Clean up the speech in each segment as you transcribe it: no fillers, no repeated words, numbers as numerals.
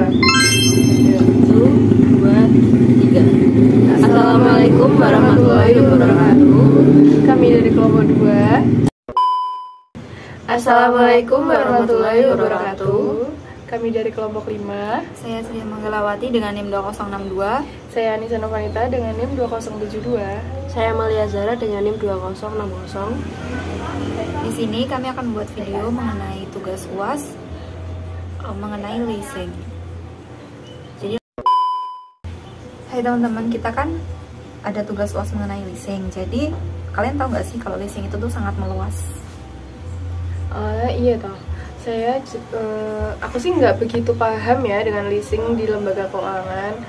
Satu, dua, tiga. Assalamualaikum warahmatullahi wabarakatuh. Kami dari kelompok 2. Assalamualaikum warahmatullahi wabarakatuh. Kami dari kelompok 5. Saya Sri Manggalawati dengan NIM 2062. Saya Anissa Novanita dengan NIM 2072. Saya Amalia Zara dengan NIM 2060. Di sini kami akan membuat video mengenai tugas UAS mengenai leasing. Jadi, hai teman-teman, kita kan ada tugas UAS mengenai leasing. Jadi, kalian tahu nggak sih kalau leasing itu tuh sangat meluas? Iya toh. Aku sih nggak begitu paham ya dengan leasing di lembaga keuangan.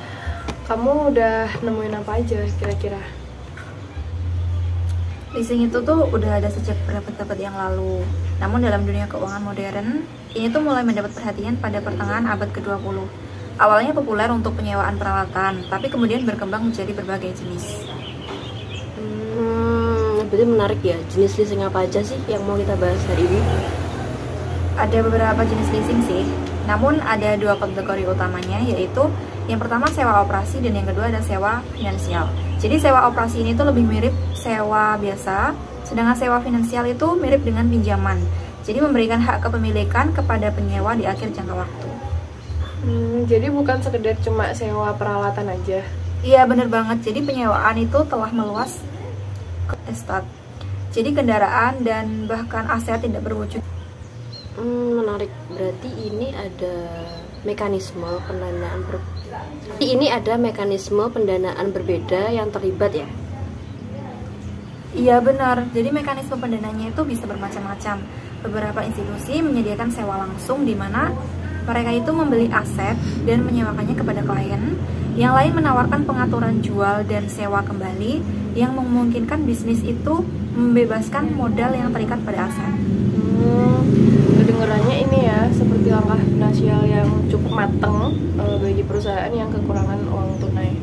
Kamu udah nemuin apa aja kira-kira? Leasing itu tuh udah ada sejak berabad-abad yang lalu. Namun dalam dunia keuangan modern, ini tuh mulai mendapat perhatian pada pertengahan abad ke-20. Awalnya populer untuk penyewaan peralatan, tapi kemudian berkembang menjadi berbagai jenis. Berarti menarik ya. Jenis leasing apa aja sih yang mau kita bahas hari ini? Ada beberapa jenis leasing sih, namun ada dua kategori utamanya, yaitu yang pertama sewa operasi dan yang kedua ada sewa finansial. Jadi sewa operasi ini tuh lebih mirip sewa biasa, sedangkan sewa finansial itu mirip dengan pinjaman. Jadi memberikan hak kepemilikan kepada penyewa di akhir jangka waktu. Jadi bukan sekedar cuma sewa peralatan aja. Iya bener banget, jadi penyewaan itu telah meluas ke estate. Jadi kendaraan dan bahkan aset tidak berwujud. Menarik. Berarti ini ada mekanisme pendanaan berbeda yang terlibat ya? Iya benar. Jadi mekanisme pendananya itu bisa bermacam-macam. Beberapa institusi menyediakan sewa langsung di mana mereka itu membeli aset dan menyewakannya kepada klien. Yang lain menawarkan pengaturan jual dan sewa kembali yang memungkinkan bisnis itu membebaskan modal yang terikat pada aset. Kedengarannya ini ya seperti langkah finansial yang cukup matang bagi perusahaan yang kekurangan uang tunai.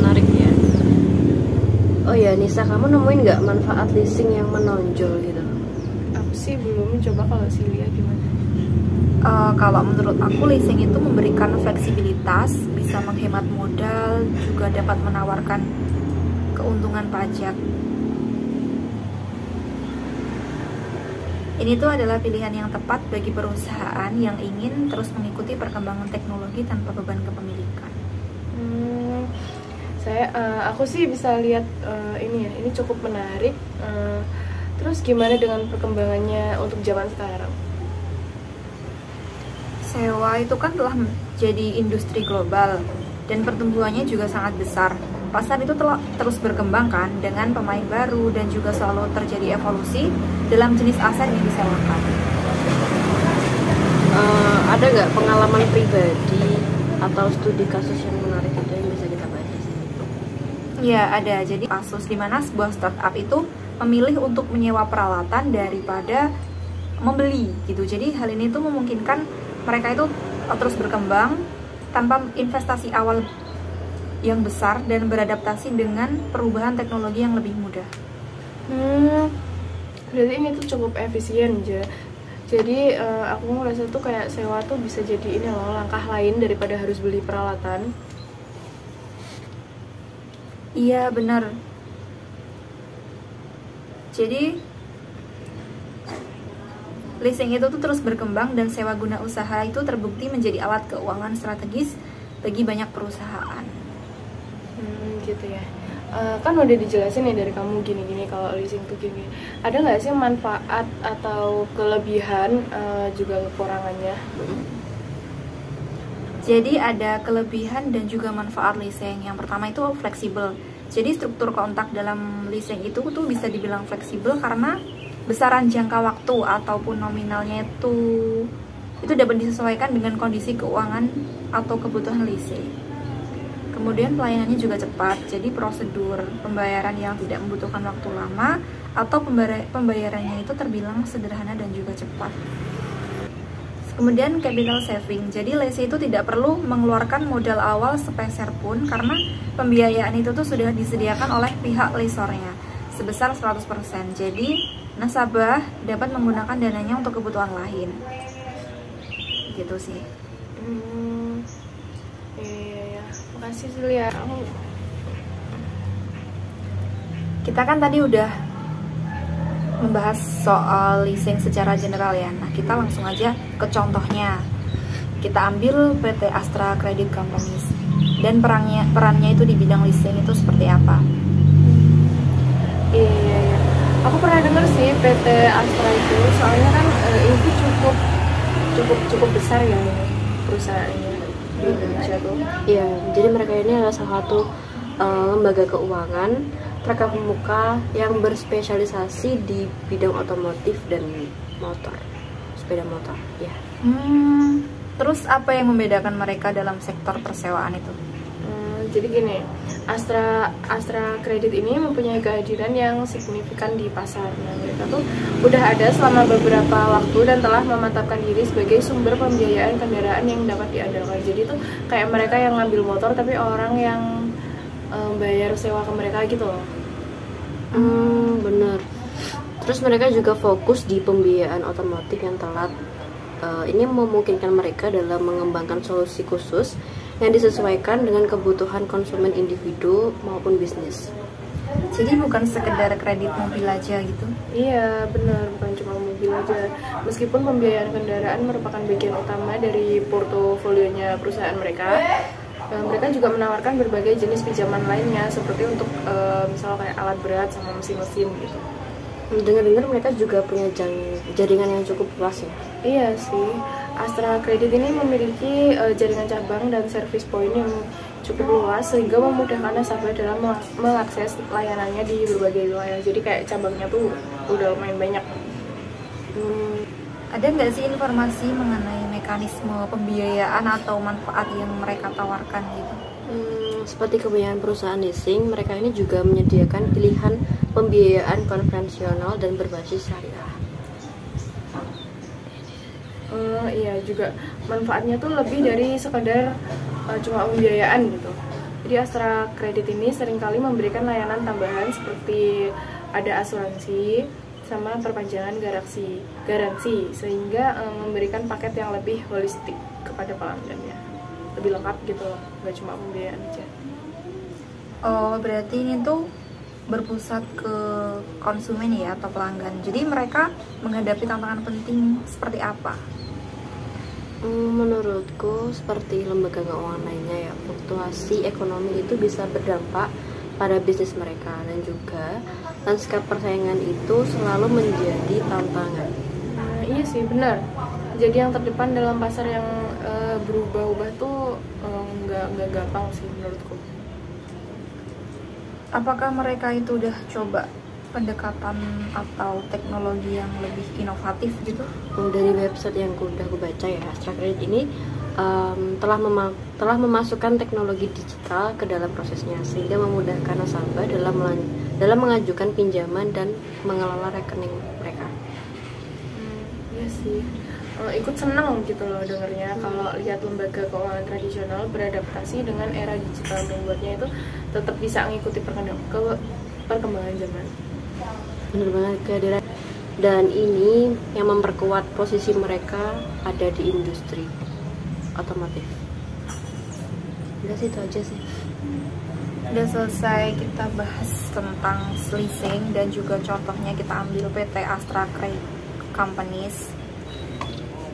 Menarik ya. Oh ya Nisa, kamu nemuin nggak manfaat leasing yang menonjol gitu? Aku sih belum, coba kalau Silia gimana? Kalau menurut aku leasing itu memberikan fleksibilitas, bisa menghemat modal, juga dapat menawarkan keuntungan pajak. Ini tuh adalah pilihan yang tepat bagi perusahaan yang ingin terus mengikuti perkembangan teknologi tanpa beban kepemilikan. Aku sih bisa lihat ini cukup menarik. Terus gimana dengan perkembangannya untuk zaman sekarang? Sewa itu kan telah menjadi industri global dan pertumbuhannya juga sangat besar. Pasar itu telah terus berkembang kan dengan pemain baru dan juga selalu terjadi evolusi dalam jenis aset yang disewakan. Ada nggak pengalaman pribadi atau studi kasus yang menarik itu yang bisa kita bahas di sini? Ya ada. Jadi kasus di mana sebuah startup itu memilih untuk menyewa peralatan daripada membeli gitu. Jadi hal ini tuh memungkinkan mereka itu terus berkembang tanpa investasi awal yang besar dan beradaptasi dengan perubahan teknologi yang lebih mudah. Berarti ini tuh cukup efisien aja. Jadi aku ngerasa tuh kayak sewa tuh bisa jadi ini loh, langkah lain daripada harus beli peralatan. Iya benar. Jadi leasing itu tuh terus berkembang dan sewa guna usaha itu terbukti menjadi alat keuangan strategis bagi banyak perusahaan. Gitu ya. Kan udah dijelasin nih dari kamu gini-gini kalau leasing tuh gini. Ada nggak sih manfaat atau kelebihan juga kekurangannya? Jadi ada kelebihan dan juga manfaat leasing. Yang pertama itu fleksibel. Jadi struktur kontrak dalam leasing itu tuh bisa dibilang fleksibel karena besaran jangka waktu ataupun nominalnya itu dapat disesuaikan dengan kondisi keuangan atau kebutuhan leasing. Kemudian pelayanannya juga cepat, jadi prosedur pembayaran yang tidak membutuhkan waktu lama atau pembayarannya itu terbilang sederhana dan juga cepat. Kemudian capital saving, jadi leasing itu tidak perlu mengeluarkan modal awal sepeser pun karena pembiayaan itu tuh sudah disediakan oleh pihak leasornya sebesar 100%. Jadi nasabah dapat menggunakan dananya untuk kebutuhan lain. Gitu sih. Iya. Makasih Julia. Kita kan tadi udah membahas soal leasing secara general ya. Nah, kita langsung aja ke contohnya. Kita ambil PT Astra Credit Companies dan perannya itu di bidang leasing itu seperti apa? Iya. Aku pernah dengar sih PT Astra itu, soalnya kan itu cukup besar ya perusahaannya di Indonesia tuh. Iya, jadi mereka ini adalah salah satu lembaga keuangan terkemuka yang berspesialisasi di bidang otomotif dan motor, sepeda motor. Ya. Terus apa yang membedakan mereka dalam sektor persewaan itu? Jadi gini, Astra Credit ini mempunyai kehadiran yang signifikan di pasar. Nah, mereka tuh udah ada selama beberapa waktu dan telah memantapkan diri sebagai sumber pembiayaan kendaraan yang dapat diandalkan. Jadi tuh kayak mereka yang ngambil motor tapi orang yang bayar sewa ke mereka gitu loh. Bener. Terus mereka juga fokus di pembiayaan otomotif yang telat. Ini memungkinkan mereka dalam mengembangkan solusi khusus yang disesuaikan dengan kebutuhan konsumen individu maupun bisnis. Jadi bukan sekedar kredit mobil aja gitu? Iya benar, bukan cuma mobil aja. Meskipun pembiayaan kendaraan merupakan bagian utama dari portofolionya perusahaan mereka, mereka juga menawarkan berbagai jenis pinjaman lainnya seperti untuk misal kayak alat berat sama mesin-mesin gitu. Dengar-dengar mereka juga punya jaringan yang cukup luas ya? Iya sih, Astra Credit ini memiliki jaringan cabang dan service point yang cukup luas sehingga memudahkan nasabah dalam mengakses layanannya di berbagai wilayah. Jadi kayak cabangnya tuh udah lumayan banyak. Ada nggak sih informasi mengenai mekanisme pembiayaan atau manfaat yang mereka tawarkan gitu? Seperti kebanyakan perusahaan leasing, mereka ini juga menyediakan pilihan pembiayaan konvensional dan berbasis syariah. Iya juga manfaatnya tuh lebih dari sekadar cuma pembiayaan gitu. Jadi Astra Credit ini seringkali memberikan layanan tambahan seperti ada asuransi sama perpanjangan garansi sehingga memberikan paket yang lebih holistik kepada pelanggannya, lebih lengkap gitu loh, nggak cuma pembiayaan aja. Oh, berarti ini tuh berpusat ke konsumen ya atau pelanggan. Jadi mereka menghadapi tantangan penting seperti apa? Menurutku seperti lembaga keuangan lainnya ya, fluktuasi ekonomi itu bisa berdampak pada bisnis mereka dan juga lanskap persaingan itu selalu menjadi tantangan. Iya sih benar. Jadi yang terdepan dalam pasar yang berubah-ubah tuh nggak gampang sih menurutku. Apakah mereka itu udah coba pendekatan atau teknologi yang lebih inovatif gitu? Dari website yang udah aku baca ya, Astra Credit ini telah memasukkan teknologi digital ke dalam prosesnya sehingga memudahkan nasabah dalam mengajukan pinjaman dan mengelola rekening mereka. Iya sih, ikut senang gitu loh dengarnya kalau lihat lembaga keuangan tradisional beradaptasi dengan era digital, membuatnya itu tetap bisa mengikuti perkembangan zaman. Bener banget, kehadiran dan ini yang memperkuat posisi mereka ada di industri otomotif. Udah sih, itu aja sih. Udah selesai kita bahas tentang leasing dan juga contohnya kita ambil PT Astra Credit Companies.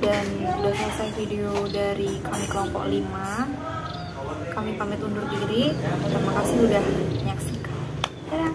Dan udah selesai video dari kami kelompok 5. Kami pamit undur diri. Terima kasih udah menyaksikan. Dadah.